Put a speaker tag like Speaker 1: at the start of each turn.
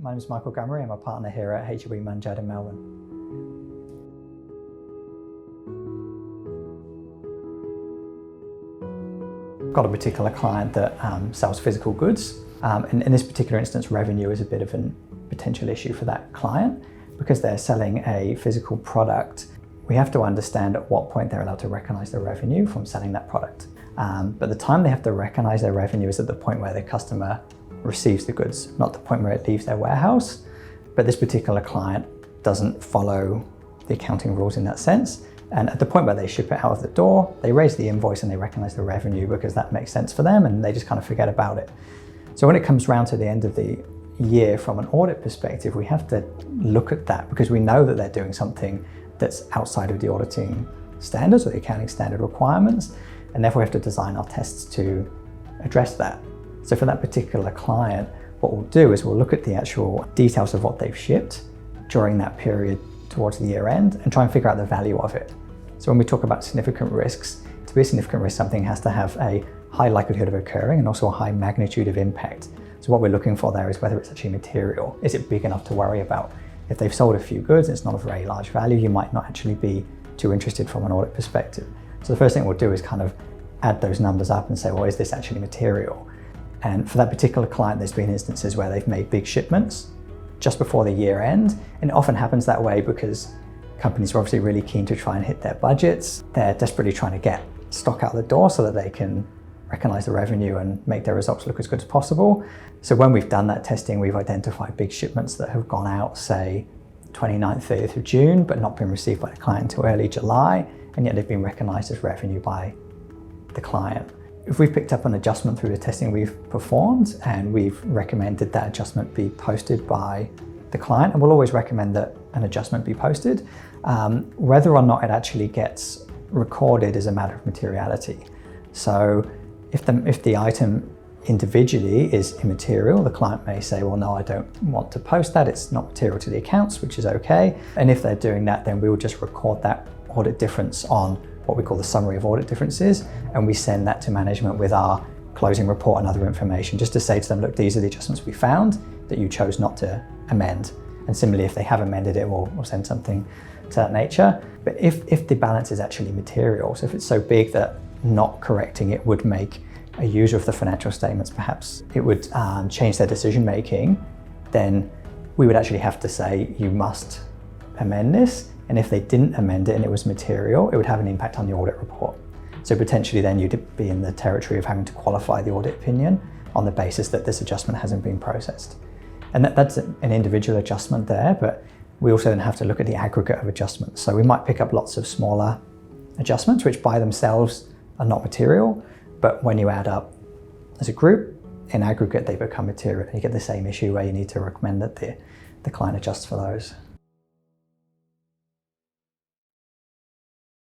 Speaker 1: My name is Michael Gummery. I'm a partner here at HUB Munjad in Melbourne. Got a particular client that sells physical goods. In this particular instance, revenue is a bit of a potential issue for that client. Because they're selling a physical product, we have to understand at what point they're allowed to recognize their revenue from selling that product. But the time they have to recognize their revenue is at the point where the customer receives the goods, not the point where it leaves their warehouse. But this particular client doesn't follow the accounting rules in that sense. And at the point where they ship it out of the door, they raise the invoice and they recognize the revenue because that makes sense for them, and they just kind of forget about it. So when it comes around to the end of the year, from an audit perspective, we have to look at that because we know that they're doing something that's outside of the auditing standards or the accounting standard requirements, and therefore we have to design our tests to address that. So for that particular client, what we'll do is we'll look at the actual details of what they've shipped during that period towards the year end and try and figure out the value of it. So when we talk about significant risks, to be a significant risk, something has to have a high likelihood of occurring and also a high magnitude of impact. So what we're looking for there is whether it's actually material. Is it big enough to worry about? If they've sold a few goods, it's not a very large value, you might not actually be too interested from an audit perspective. So the first thing we'll do is kind of add those numbers up and say, well, is this actually material? And for that particular client, there's been instances where they've made big shipments just before the year end. And it often happens that way because companies are obviously really keen to try and hit their budgets. They're desperately trying to get stock out the door so that they can recognize the revenue and make their results look as good as possible. So when we've done that testing, we've identified big shipments that have gone out, say, 29th, 30th of June, but not been received by the client until early July, and yet they've been recognized as revenue by the client. If we've picked up an adjustment through the testing we've performed and we've recommended that adjustment be posted by the client, and we'll always recommend that an adjustment be posted, whether or not it actually gets recorded is a matter of materiality. So if the item individually is immaterial, the client may say, well, no, I don't want to post that. It's not material to the accounts, which is okay. And if they're doing that, then we will just record that audit difference on what we call the summary of audit differences. And we send that to management with our closing report and other information, just to say to them, look, these are the adjustments we found that you chose not to amend. And similarly, if they have amended it, we'll send something to that nature. But if the balance is actually material, so if it's so big that not correcting it would make a user of the financial statements, perhaps it would change their decision making, then we would actually have to say, you must amend this. And if they didn't amend it and it was material, it would have an impact on the audit report. So potentially then you'd be in the territory of having to qualify the audit opinion on the basis that this adjustment hasn't been processed. And that's an individual adjustment there, but we also then have to look at the aggregate of adjustments. So we might pick up lots of smaller adjustments, which by themselves are not material, but when you add up as a group, in aggregate, they become material. You get the same issue where you need to recommend that the client adjusts for those.